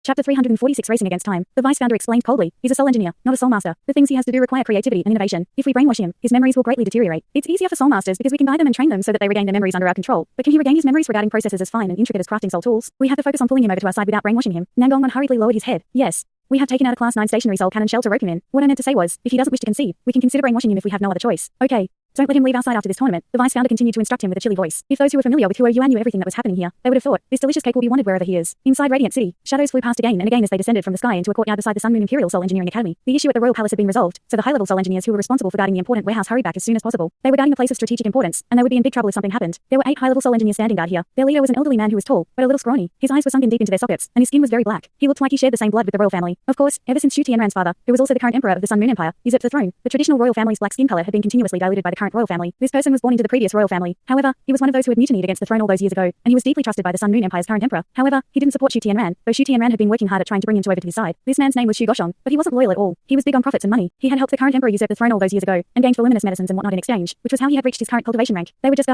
Chapter 346 Racing Against Time. The vice founder explained coldly, he's a soul engineer, not a soul master. The things he has to do require creativity and innovation. If we brainwash him, his memories will greatly deteriorate. It's easier for soul masters because we can guide them and train them so that they regain their memories under our control. But can he regain his memories regarding processes as fine and intricate as crafting soul tools? We have to focus on pulling him over to our side without brainwashing him. Nangong hurriedly lowered his head. Yes. We have taken out a Class 9 stationary soul cannon shell to rope him in. What I meant to say was, if he doesn't wish to concede, we can consider brainwashing him if we have no other choice. Okay. Don't let him leave our side after this tournament. The vice founder continued to instruct him with a chilly voice. If those who were familiar with Yuan knew everything that was happening here, they would have thought, this delicious cake will be wanted wherever he is. Inside Radiant City, shadows flew past again and again as they descended from the sky into a courtyard beside the Sun Moon Imperial Soul Engineering Academy. The issue at the Royal Palace had been resolved, so the high-level soul engineers who were responsible for guarding the important warehouse hurried back as soon as possible. They were guarding a place of strategic importance, and they would be in big trouble if something happened. There were 8 high-level soul engineers standing guard here. Their leader was an elderly man who was tall, but a little scrawny. His eyes were sunken deep into their sockets, and his skin was very black. He looked like he shared the same blood with the royal family. Of course, ever since Shu Tianran's father, who was also the current emperor of the Sun Moon Empire, usurped the throne, the traditional royal family's black skin color had been continuously diluted by the current royal family. This person was born into the previous royal family. However, he was one of those who had mutinied against the throne all those years ago, and he was deeply trusted by the Sun Moon Empire's current emperor. However, he didn't support Shu Tianran, though Shu Tianran had been working hard at trying to bring him over to his side. This man's name was Shu Goshong, but he wasn't loyal at all. He was big on profits and money. He had helped the current emperor usurp the throne all those years ago, and gained voluminous medicines and whatnot in exchange, which was how he had reached his current cultivation rank. They were just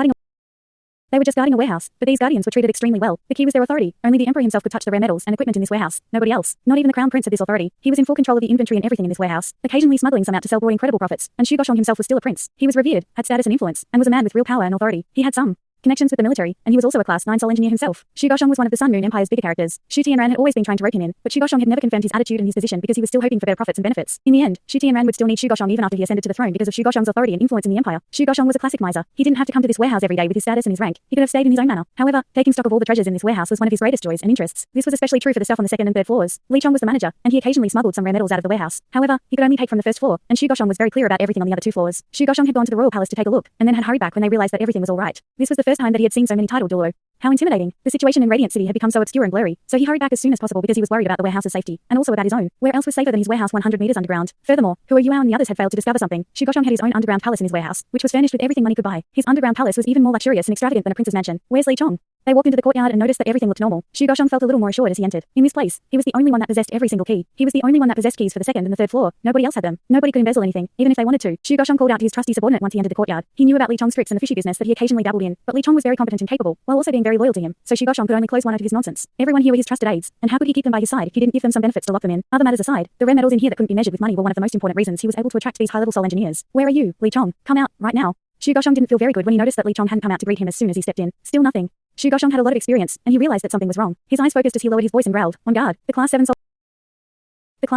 guarding a warehouse, but these guardians were treated extremely well. The key was their authority. Only the emperor himself could touch the rare metals and equipment in this warehouse. Nobody else. Not even the crown prince had this authority. He was in full control of the inventory and everything in this warehouse, occasionally smuggling some out to sell brought incredible profits. And Shu Goshong himself was still a prince. He was revered, had status and influence, and was a man with real power and authority. He had some connections with the military, and he was also a Class 9 soul engineer himself. Shu Goshong was one of the Sun Moon Empire's bigger characters. Shu Tianran had always been trying to rope him in, but Shu Goshong had never confirmed his attitude and his position because he was still hoping for better profits and benefits. In the end, Shu Tianran would still need Shu Goshong even after he ascended to the throne because of Shu Goshong's authority and influence in the empire. Shu Goshong was a classic miser. He didn't have to come to this warehouse every day with his status and his rank. He could have stayed in his own manor. However, taking stock of all the treasures in this warehouse was one of his greatest joys and interests. This was especially true for the stuff on the second and third floors. Li Chong was the manager, and he occasionally smuggled some rare metals out of the warehouse. However, he could only take from the first floor, and Shu Goshong was very clear about everything on the other 2 floors. Shu Goshong had gone to the royal palace to take a look, and then had hurried back when they realized that everything was all right. This was the first time that he had seen so many titled Douluo. How intimidating. The situation in Radiant City had become so obscure and blurry, so he hurried back as soon as possible because he was worried about the warehouse's safety, and also about his own. Where else was safer than his warehouse 100 meters underground? Furthermore, Yuan and the others had failed to discover something. Shu Goshong had his own underground palace in his warehouse, which was furnished with everything money could buy. His underground palace was even more luxurious and extravagant than a prince's mansion. Where's Li Chong? They walked into the courtyard and noticed that everything looked normal. Shu Goshong felt a little more assured as he entered. In this place, he was the only one that possessed every single key. He was the only one that possessed keys for the second and the third floor. Nobody else had them. Nobody could embezzle anything, even if they wanted to. Shu Goshong called out to his trusty subordinate once he entered the courtyard. He knew about Li Chong's tricks and the fishy business that he occasionally dabbled in, but Li Chong was very competent and capable, while also being very loyal to him, so Shu Goshong could only close one eye to his nonsense. Everyone here were his trusted aides, and how could he keep them by his side if he didn't give them some benefits to lock them in? Other matters aside, the rare metals in here that couldn't be measured with money were one of the most important reasons he was able to attract these high-level soul engineers. Where are you, Li Chong? Come out, right now. Shu Goshong didn't feel very good when he noticed that Li Chong hadn't come out to greet him as soon as he stepped in. Still nothing. Shu Goshong had a lot of experience, and he realized that something was wrong. His eyes focused as he lowered his voice and growled, on guard. The Class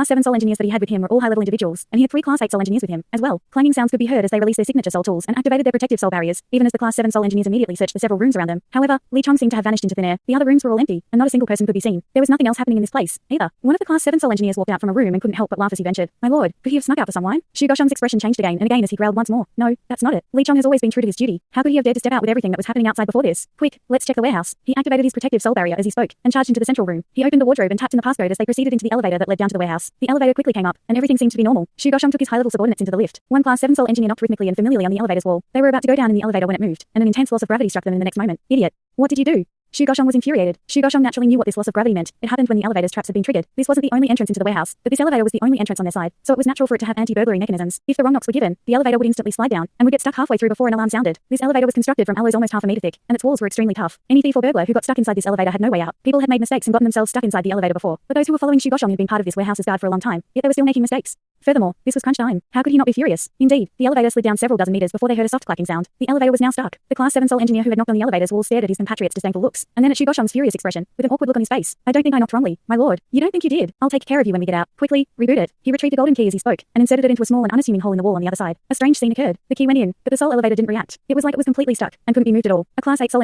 7 soul engineers that he had with him were all high-level individuals, and he had 3 Class 8 soul engineers with him, as well. Clanging sounds could be heard as they released their signature soul tools and activated their protective soul barriers, even as the Class 7 soul engineers immediately searched the several rooms around them. However, Li Chong seemed to have vanished into thin air. The other rooms were all empty, and not a single person could be seen. There was nothing else happening in this place, either. One of the Class 7 soul engineers walked out from a room and couldn't help but laugh as he ventured. My lord, could he have snuck out for some wine? Shu Goshong's expression changed again and again as he growled once more. No, that's not it. Li Chong has always been true to his duty. How could he have dared to step out with everything that was happening outside before this? Quick, let's check the warehouse. He activated his protective soul barrier as he spoke, and charged into the central room. He opened the wardrobe and tapped in the passcode as they proceeded into the elevator that led down to the warehouse. The elevator quickly came up, and everything seemed to be normal. Shu Goshong took his high-level subordinates into the lift. One Class 7 soul engineer knocked rhythmically and familiarly on the elevator's wall. They were about to go down in the elevator when it moved, and an intense loss of gravity struck them in the next moment. Idiot. What did you do? Shu Goshong was infuriated. Shu Goshong naturally knew what this loss of gravity meant. It happened when the elevator's traps had been triggered. This wasn't the only entrance into the warehouse, but this elevator was the only entrance on their side, so it was natural for it to have anti-burglary mechanisms. If the wrong knocks were given, the elevator would instantly slide down, and would get stuck halfway through before an alarm sounded. This elevator was constructed from alloys almost half a meter thick, and its walls were extremely tough. Any thief or burglar who got stuck inside this elevator had no way out. People had made mistakes and gotten themselves stuck inside the elevator before, but those who were following Shu Goshong had been part of this warehouse's guard for a long time, yet they were still making mistakes. Furthermore, this was crunch time. How could he not be furious? Indeed, the elevator slid down several dozen meters before they heard a soft clacking sound. The elevator was now stuck. The Class 7 soul engineer who had knocked on the elevator's wall stared at his compatriot's disdainful looks, and then at Shu Goshong's furious expression, with an awkward look on his face. I don't think I knocked wrongly, my lord. You don't think you did? I'll take care of you when we get out. Quickly, reboot it. He retrieved the golden key as he spoke, and inserted it into a small and unassuming hole in the wall on the other side. A strange scene occurred. The key went in, but the soul elevator didn't react. It was like it was completely stuck, and couldn't be moved at all. A Class 8 soul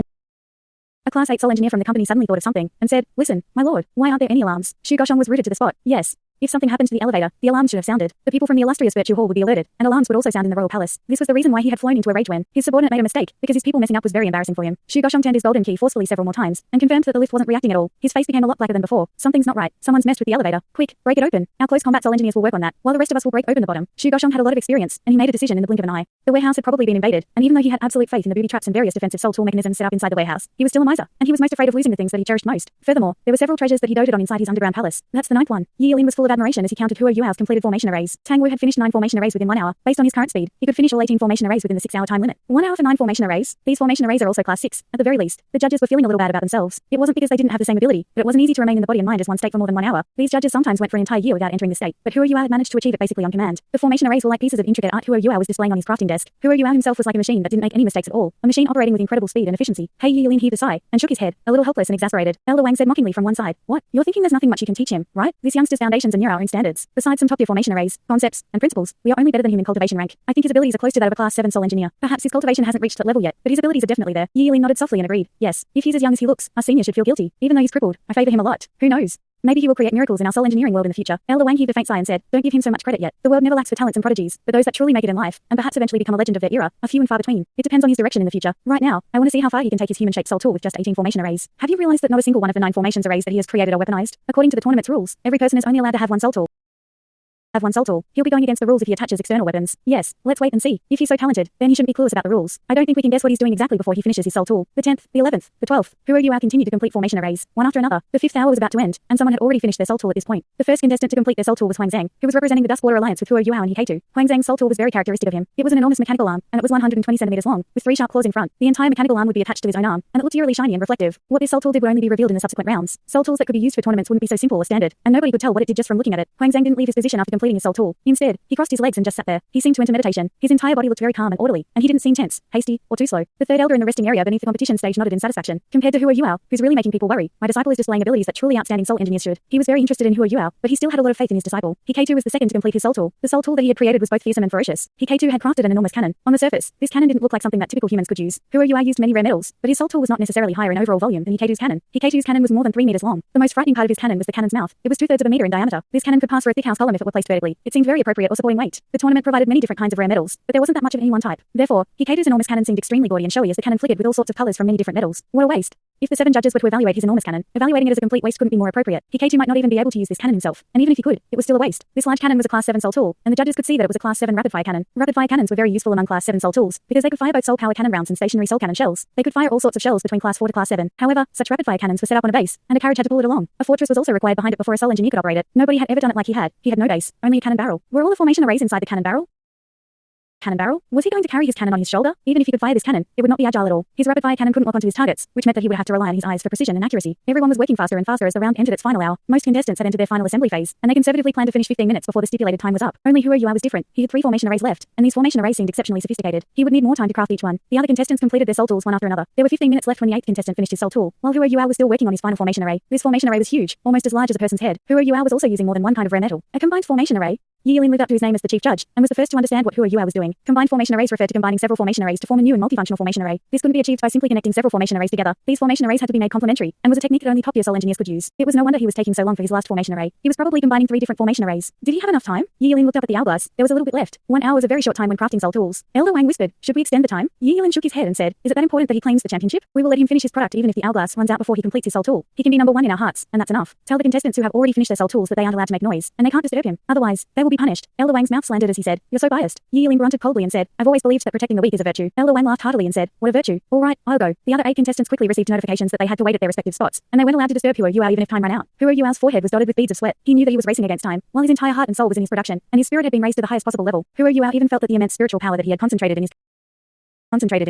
engineer from the company suddenly thought of something, and said, listen, my lord, why aren't there any alarms? Shu Goshong was rooted to the spot. Yes. If something happened to the elevator, the alarms should have sounded. The people from the illustrious Virtue Hall would be alerted, and alarms would also sound in the royal palace. This was the reason why he had flown into a rage when his subordinate made a mistake, because his people messing up was very embarrassing for him. Shu Goshong turned his golden key forcefully several more times, and confirmed that the lift wasn't reacting at all. His face became a lot blacker than before. Something's not right. Someone's messed with the elevator. Quick, break it open. Our close combat soul engineers will work on that, while the rest of us will break open the bottom. Shu Goshong had a lot of experience, and he made a decision in the blink of an eye. The warehouse had probably been invaded, and even though he had absolute faith in the booby traps and various defensive soul tool mechanisms set up inside the warehouse, he was still a miser, and he was most afraid of losing the things that he cherished most. Furthermore, there were several treasures that he doted on inside his underground palace. That's the ninth one. Yi Lin was full of of admiration as he counted Huo Yuao's completed formation arrays. Tang Wu had finished 9 formation arrays within 1 hour. Based on his current speed, he could finish all 18 formation arrays within the 6-hour time limit. 1 hour for 9 formation arrays. These formation arrays are also class 6, at the very least. The judges were feeling a little bad about themselves. It wasn't because they didn't have the same ability, but it wasn't easy to remain in the body and mind as one state for more than 1 hour. These judges sometimes went for an entire year without entering the state, but Huo Yuao had managed to achieve it basically on command. The formation arrays were like pieces of intricate art Huo Yuao was displaying on his crafting desk. Huo Yuao himself was like a machine that didn't make any mistakes at all, a machine operating with incredible speed and efficiency. He Yilin heaved a sigh and shook his head, a little helpless and exasperated. Elder Wang said mockingly from one side, "What? You're thinking there's nothing much you can teach him, right? This youngster's foundations are near our own standards. Besides some top-tier formation arrays, concepts, and principles, we are only better than him in cultivation rank. I think his abilities are close to that of a class 7 soul engineer. Perhaps his cultivation hasn't reached that level yet, but his abilities are definitely there." Yilin nodded softly and agreed. Yes, if he's as young as he looks, our senior should feel guilty. Even though he's crippled, I favor him a lot. Who knows? Maybe he will create miracles in our soul engineering world in the future. Elder Wang heaved a faint sigh and said, "Don't give him so much credit yet. The world never lacks for talents and prodigies, but those that truly make it in life, and perhaps eventually become a legend of their era, are few and far between. It depends on his direction in the future. Right now, I want to see how far he can take his human-shaped soul tool with just 18 formation arrays. Have you realized that not a single one of the 9 formations arrays that he has created are weaponized? According to the tournament's rules, every person is only allowed to have one soul tool. He'll be going against the rules if he attaches external weapons. Yes, let's wait and see. If he's so talented, then he shouldn't be clueless about the rules. I don't think we can guess what he's doing exactly before he finishes his soul tool." The 10th, the 11th, the 12th, Huo Yuao continued to complete formation arrays, one after another. The 5th hour was about to end, and someone had already finished their soul tool at this point. The first contestant to complete their soul tool was Huang Zhang, who was representing the Duskwater Alliance with Huo Yuao and Hikeitu. Huang Zhang's soul tool was very characteristic of him. It was an enormous mechanical arm, and it was 120 centimeters long, with 3 sharp claws in front. The entire mechanical arm would be attached to his own arm, and it looked eerily shiny and reflective. What this soul tool did would only be revealed in the subsequent rounds. Soul tools that could be used for tournaments wouldn't be so simple or standard, and nobody could tell what it did just from looking at it. Huang Zhang didn't leave his position after completing his soul tool. Instead, he crossed his legs and just sat there. He seemed to enter meditation. His entire body looked very calm and orderly, and he didn't seem tense, hasty, or too slow. The third elder in the resting area beneath the competition stage nodded in satisfaction. Compared to Huo Yuao, who's really making people worry, my disciple is displaying abilities that truly outstanding soul engineers should. He was very interested in Huo Yuao, but he still had a lot of faith in his disciple. Hikeitu was the second to complete his soul tool. The soul tool that he had created was both fearsome and ferocious. Hikeitu had crafted an enormous cannon. On the surface, this cannon didn't look like something that typical humans could use. Huo Yuao used many rare metals, but his soul tool was not necessarily higher in overall volume than Hikeitu's cannon. Hikeitu's cannon was more than 3 meters long. The most frightening part of his cannon was the cannon's mouth. It was 2/3 of a meter in diameter. This cannon could pass for a thick house column if it were placed vertically. It seemed very appropriate or supporting weight. The tournament provided many different kinds of rare metals, but there wasn't that much of any one type. Therefore, Hikeitu's enormous cannon seemed extremely gaudy and showy as the cannon flickered with all sorts of colors from many different metals. What a waste. If the 7 judges were to evaluate his enormous cannon, evaluating it as a complete waste couldn't be more appropriate. Hikeitu might not even be able to use this cannon himself, and even if he could, it was still a waste. This large cannon was a class 7 soul tool, and the judges could see that it was a class 7 rapid-fire cannon. Rapid-fire cannons were very useful among class 7 soul tools, because they could fire both soul power cannon rounds and stationary soul cannon shells. They could fire all sorts of shells between class 4 to class 7. However, such rapid-fire cannons were set up on a base, and a carriage had to pull it along. A fortress was also required behind it before a soul engineer could operate it. Nobody had ever done it like he had. He had no base, only a cannon barrel. Were all the formation arrays inside the cannon barrel? Cannon barrel? Was he going to carry his cannon on his shoulder? Even if he could fire this cannon, it would not be agile at all. His rapid-fire cannon couldn't lock onto his targets, which meant that he would have to rely on his eyes for precision and accuracy. Everyone was working faster and faster as the round entered its final hour. Most contestants had entered their final assembly phase, and they conservatively planned to finish 15 minutes before the stipulated time was up. Only Huo Yuao was different. He had 3 formation arrays left, and these formation arrays seemed exceptionally sophisticated. He would need more time to craft each one. The other contestants completed their soul tools one after another. There were 15 minutes left when the 8th contestant finished his soul tool, while Huo Yuao was still working on his final formation array. This formation array was huge, almost as large as a person's head. Huo Yuao was also using more than one kind of rare metal. A combined formation array. Yilin lived up to his name as the chief judge, and was the first to understand what Huo Yuao was doing. Combined formation arrays referred to combining several formation arrays to form a new and multifunctional formation array. This couldn't be achieved by simply connecting several formation arrays together. These formation arrays had to be made complementary, and was a technique that only top-tier soul engineers could use. It was no wonder he was taking so long for his last formation array. He was probably combining 3 different formation arrays. Did he have enough time? Yilin looked up at the hourglass. There was a little bit left. 1 hour was a very short time when crafting soul tools. Elder Wang whispered, "Should we extend the time?" Yilin shook his head and said, "Is it that important that he claims the championship? We will let him finish his product even if the hourglass runs out before he completes his soul tool. He can be number 1 in our hearts, and that's enough. Tell the contestants who have already finished their soul tools that they aren't allowed to make noise, and they can't disturb him. Otherwise, they will be punished." Elder Wang's mouth slanted as he said, "You're so biased." Yilin grunted coldly and said, "I've always believed that protecting the weak is a virtue." Elder Wang laughed heartily and said, "What a virtue. All right, I'll go." The other 8 contestants quickly received notifications that they had to wait at their respective spots, and they weren't allowed to disturb Huo Yuao even if time ran out. Huo Yuao's forehead was dotted with beads of sweat. He knew that he was racing against time, while his entire heart and soul was in his production, and his spirit had been raised to the highest possible level. Huo Yuao even felt that the immense spiritual power that he had concentrated in his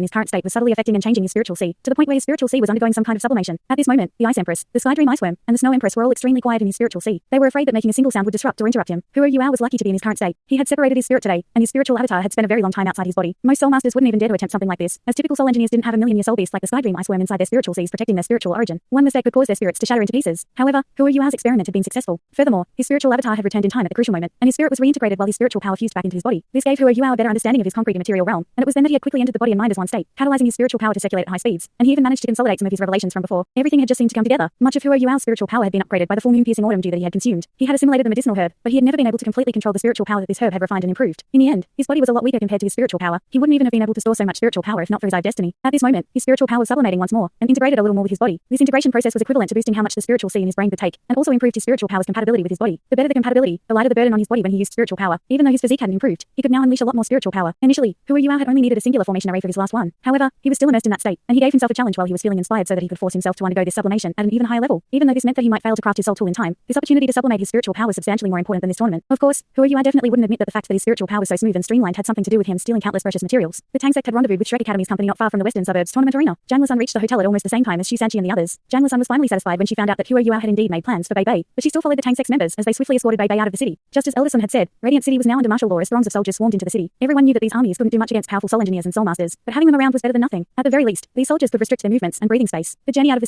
current state was subtly affecting and changing his spiritual sea, to the point where his spiritual sea was undergoing some kind of sublimation. At this moment, the Ice Empress, the Sky Dream Iceworm, and the Snow Empress were all extremely quiet in his spiritual sea. They were afraid that making a single sound would disrupt or interrupt him. Huo Yuao was lucky to be in his current state. He had separated his spirit today, and his spiritual avatar had spent a very long time outside his body. Most soul masters wouldn't even dare to attempt something like this, as typical soul engineers didn't have a million-year soul beast like the Sky Dream Iceworm inside their spiritual seas protecting their spiritual origin. One mistake could cause their spirits to shatter into pieces. However, Huo Yuao's experiment had been successful. Furthermore, his spiritual avatar had returned in time at the crucial moment, and his spirit was reintegrated while his spiritual power fused back into his body. This gave Huo Yuao a better understanding of his concrete and material realm, and it was then that he had quickly entered the body and mind as one state, catalyzing his spiritual power to circulate at high speeds, and he even managed to consolidate some of his revelations from before. Everything had just seemed to come together. Much of Huo Yuao's spiritual power had been upgraded by the full moon-piercing autumn dew that he had consumed. He had assimilated the medicinal herb, but he had never been able to completely control the spiritual power that this herb had refined and improved. In the end, his body was a lot weaker compared to his spiritual power. He wouldn't even have been able to store so much spiritual power if not for his eye destiny. At this moment, his spiritual power was sublimating once more, and integrated a little more with his body. This integration process was equivalent to boosting how much the spiritual sea in his brain could take, and also improved his spiritual power's compatibility with his body. The better the compatibility, the lighter the burden on his body when he used spiritual power. Even though his physique hadn't improved, he could now unleash a lot more spiritual power. Initially, Huo Yuao had only needed a singular formation array pray for his last one. However, he was still immersed in that state, and he gave himself a challenge while he was feeling inspired so that he could force himself to undergo this sublimation at an even higher level. Even though this meant that he might fail to craft his soul tool in time, this opportunity to sublimate his spiritual power was substantially more important than this tournament. Of course, Who Are You? I definitely wouldn't admit that the fact that his spiritual power was so smooth and streamlined had something to do with him stealing countless precious materials. The Tang Sect had rendezvoused with Shrek Academy's company not far from the western suburbs tournament arena. Janlasun reached the hotel at almost the same time as Shusanchi and the others. Janlasun was finally satisfied when she found out that Who Are You? Had indeed made plans for Bei Bei, but she still followed the Tang Sect's members as they swiftly escorted Bei Bei out of the city. Just as Elderson had said, Radiant City was now under martial law as throngs of soldiers swarmed into the city. Everyone knew that these armies couldn't do much against powerful soul engineers and soul masters, but having them around was better than nothing. At the very least, these soldiers could restrict their movements and breathing space. The journey out of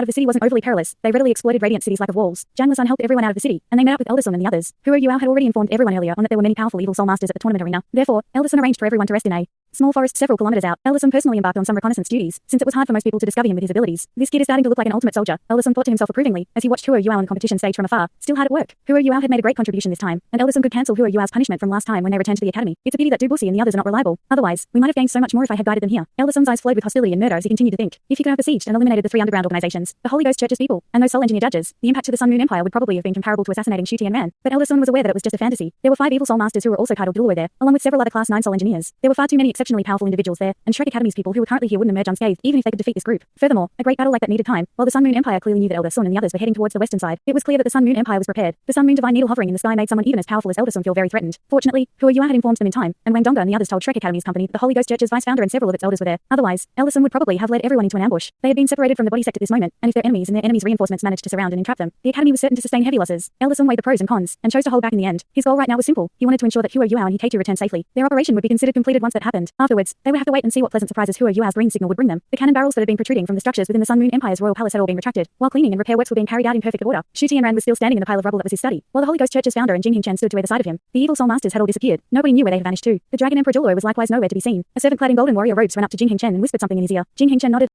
the city wasn't overly perilous. They readily exploited Radiant City's lack of walls. Janlasun helped everyone out of the city, and they met up with Elderson and the others. Who Are You? Had already informed everyone earlier on that there were many powerful evil soul masters at the tournament arena. Therefore, Elderson arranged for everyone to rest in a small forest several kilometers out. Elderson personally embarked on some reconnaissance duties, since it was hard for most people to discover him with his abilities. This kid is starting to look like an ultimate soldier. Elderson thought to himself approvingly as he watched Who Are You? On the competition stage from afar. Still hard at work. Who Are You? Had made a great contribution this time, and Elderson could cancel Who Are You?'s punishment from last time when they returned to the academy. It's a pity that Dubusi and the others are not reliable. Otherwise, we might have gained so much more if I had guided them here. Elderson's eyes flowed with hostility and murder as he continued to think. If he could have besieged and eliminated the 3 underground organizations, the Holy Ghost Church's people, and those soul engineer judges, the impact to the Sun Moon Empire would probably have been comparable to assassinating Shu Tianran. But Elderson was aware that it was just a fantasy. There were 5 evil soul masters who were also titled Douluo there, along with several other class 9 soul engineers. There were far too many exceptionally powerful individuals there, and Shrek Academy's people who were currently here wouldn't emerge unscathed even if they could defeat this group. Furthermore, a great battle like that needed time. While the Sun Moon Empire clearly knew that Elderson and the others were heading towards the western side, it was clear that the Sun Moon Empire was prepared. The Sun Moon divine needle hovering in the sky made someone even as powerful as Elderson feel very threatened. Fortunately, Who Are You? Had informed them in time, and Wang Donga and the others told Shrek Academy's company that the Holy Ghost Church's vice founder and several of its elders were there. Otherwise, Elderson would probably have led everyone into an ambush. They had been separated from the body sect at this moment, and if their enemies and their enemies' reinforcements managed to surround and entrap them, the academy was certain to sustain heavy losses. Elderson weighed the pros and cons, and chose to hold back in the end. His goal right now was simple. He wanted to ensure that Who Are You? And Hikato returned safely. Their operation would be considered completed once that happened. Afterwards, they would have to wait and see what pleasant surprises Who Are You's green signal would bring them. The cannon barrels that had been protruding from the structures within the Sun Moon Empire's royal palace had all been retracted, while cleaning and repair works were being carried out in perfect order. Shu Tianran was still standing in the pile of rubble that was his study, while the Holy Ghost Church's founder and Jinghing Chen stood to either side of him. The evil soul masters had all disappeared. Nobody knew where they had vanished to. The Dragon Emperor Douluo was likewise nowhere to be seen. A servant clad in golden warrior robes ran up to Jinghing Chen and whispered something in his ear. Jinghing Chen nodded.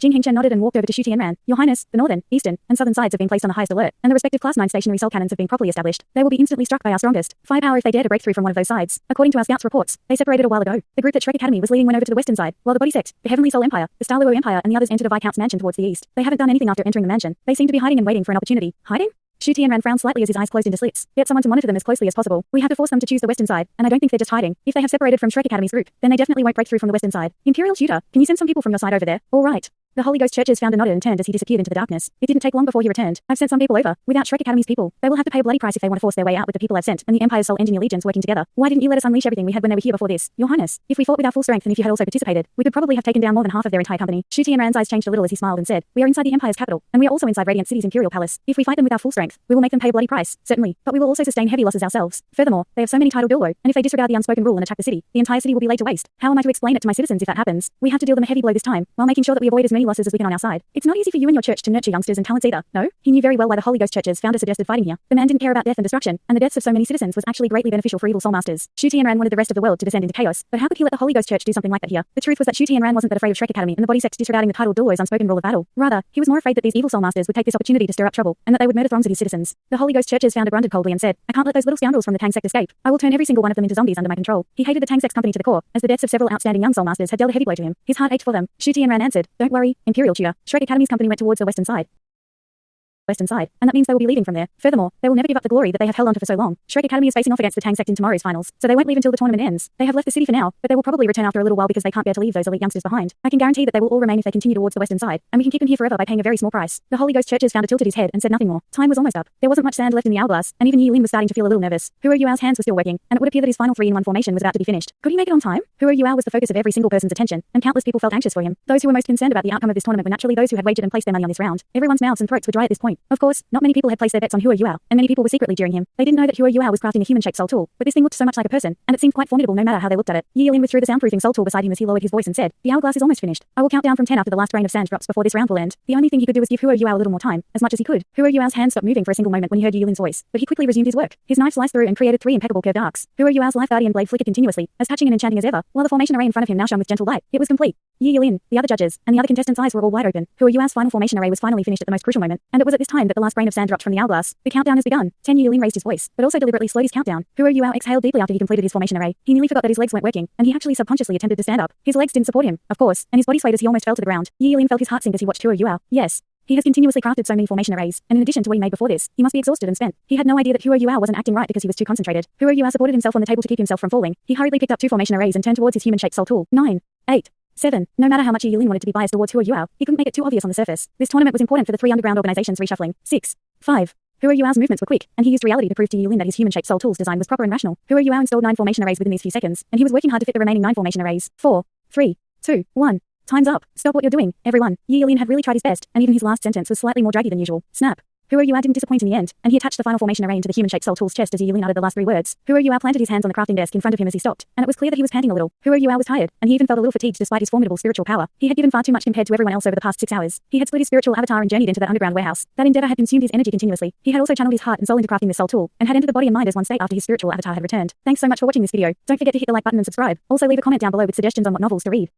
And walked over to Shu Tianran. Your Highness, the northern, eastern, and southern sides have been placed on the highest alert, and the respective Class 9 stationary soul cannons have been properly established. They will be instantly struck by our strongest firepower if they dare to break through from one of those sides. According to our scouts' reports, they separated a while ago. The group that Shrek Academy was leading went over to the western side, while the Body Sect, the Heavenly Soul Empire, the Douluo Empire, and the others entered a Viscount's mansion towards the east. They haven't done anything after entering the mansion. They seem to be hiding and waiting for an opportunity. Hiding? Shu Tianran frowned slightly as his eyes closed into slits. Get someone to monitor them as closely as possible. We have to force them to choose the western side, and I don't think they're just hiding. If they have separated from Shrek Academy's group, then they definitely won't break through from the western side. Imperial Tutor, can you send some people from your side over there? All right. The Holy Ghost Church's founder nodded and turned as he disappeared into the darkness. It didn't take long before he returned. I've sent some people over. Without Shrek Academy's people, they will have to pay a bloody price if they want to force their way out with the people I've sent and the Empire's Soul Engineer Legions working together. Why didn't you let us unleash everything we had when they were here before this? Your Highness, if we fought with our full strength and if you had also participated, we could probably have taken down more than half of their entire company. Shu Tianran's eyes changed a little as he smiled and said, we are inside the Empire's capital, and we are also inside Radiant City's Imperial Palace. If we fight them with our full strength, we will make them pay a bloody price, certainly, but we will also sustain heavy losses ourselves. Furthermore, they have so many titled Douluo, and if they disregard the unspoken rule and attack the city, the entire city will be laid to waste. How am I to explain it to my citizens if that happens? We have to deal them a heavy blow this time, while making sure that we avoid as many losses as we can on our side. It's not easy for you and your church to nurture youngsters and talents either. No? He knew very well why the Holy Ghost Church's founder suggested fighting here. The man didn't care about death and destruction, and the deaths of so many citizens was actually greatly beneficial for evil soul masters. Shu Tianran wanted the rest of the world to descend into chaos, but how could he let the Holy Ghost Church do something like that here? The truth was that Shu Tianran wasn't that afraid of Shrek Academy and the Body Sect disregarding the title Douluo's unspoken rule of battle. Rather, he was more afraid that these evil soul masters would take this opportunity to stir up trouble, and that they would murder throngs of his citizens. The Holy Ghost Church's founder grunted coldly and said, I can't let those little scoundrels from the Tang Sect escape. I will turn every single one of them into zombies under my control. He hated the Tang Sect's company to the core, as the deaths of several outstanding young soul masters had dealt a heavy blow to him. His heart ached for them. Shu Tianran answered, Don't worry, Imperial Tutor. Shrek Academy's company went towards the western side, and that means they will be leaving from there. Furthermore, they will never give up the glory that they have held onto for so long. Shrek Academy is facing off against the Tang Sect in tomorrow's finals, so they won't leave until the tournament ends. They have left the city for now, but they will probably return after a little while because they can't bear to leave those elite youngsters behind. I can guarantee that they will all remain if they continue towards the western side, and we can keep them here forever by paying a very small price. The Holy Ghost Church's founder tilted his head and said nothing more. Time was almost up. There wasn't much sand left in the hourglass, and even Yi Lin was starting to feel a little nervous. Who Are You's hands were still working, and it would appear that his final 3-in-1 formation was about to be finished. Could he make it on time? Who Are You was the focus of every single person's attention, and countless people felt anxious for him. Those who were most concerned about the outcome of this tournament were naturally those who had wagered and placed their money on this round. Everyone's mouths and throats were dry at this point. Of course, not many people had placed their bets on Who Are You, and many people were secretly jeering him. They didn't know that Who Are You was crafting a human-shaped soul tool, but this thing looked so much like a person, and it seemed quite formidable no matter how they looked at it. Yi Lin withdrew the soundproofing soul tool beside him as he lowered his voice and said, The hourglass is almost finished. I will count down from 10 after the last grain of sand drops before this round will end. The only thing he could do was give Who Are You a little more time, as much as he could. Who Are You's hands stopped moving for a single moment when he heard Yi Lin's voice, but he quickly resumed his work. His knife sliced through and created 3 impeccable curved arcs. Who Are You's life guardian blade flickered continuously, as touching and enchanting as ever, while the formation array in front of him now shone with gentle light. It was complete. Yi Lin, the other judges, and the other contestants' eyes were all wide open. Who Are You's final formation array was finally finished at the most crucial moment, and it was at this time that the last grain of sand dropped from the hourglass. The countdown has begun. 10. Yi Lin raised his voice, but also deliberately slowed his countdown. Who Are You exhaled deeply after he completed his formation array. He nearly forgot that his legs weren't working, and he actually subconsciously attempted to stand up. His legs didn't support him, of course, and his body swayed as he almost fell to the ground. Yi Lin felt his heart sink as he watched Who Are You. Yes. He has continuously crafted so many formation arrays, and in addition to what he made before this, he must be exhausted and spent. He had no idea that Huo Yuao wasn't acting right because he was too concentrated. Huo Yuao supported himself on the table to keep himself from falling. He hurriedly picked up 2 formation arrays and turned towards his human-shaped soul tool. 9, 8, 7. No matter how much Yulin wanted to be biased towards Huo Yuao, he couldn't make it too obvious on the surface. This tournament was important for the 3 underground organizations reshuffling. 6, 5. Huo Yuao's movements were quick, and he used reality to prove to Yulin that his human-shaped soul tool's design was proper and rational. Huo Yuao installed 9 formation arrays within these few seconds, and he was working hard to fit the remaining 9 formation arrays. 4, 3, 2, 1. Time's up. Stop what you're doing, everyone. Yulin had really tried his best, and even his last sentence was slightly more draggy than usual. Snap. Huo Yuao didn't disappoint in the end, and he attached the final formation array into the human-shaped soul tool's chest as Yulin uttered the last 3 words. Huo Yuao planted his hands on the crafting desk in front of him as he stopped, and it was clear that he was panting a little. Huo Yuao was tired, and he even felt a little fatigued despite his formidable spiritual power. He had given far too much compared to everyone else over the past 6 hours. He had split his spiritual avatar and journeyed into that underground warehouse. That endeavor had consumed his energy continuously. He had also channeled his heart and soul into crafting this soul tool, and had entered the body and mind as one state after his spiritual avatar had returned. Thanks so much for watching this video. Don't forget to hit the like button and subscribe. Also leave a comment down below with suggestions on what novels to read.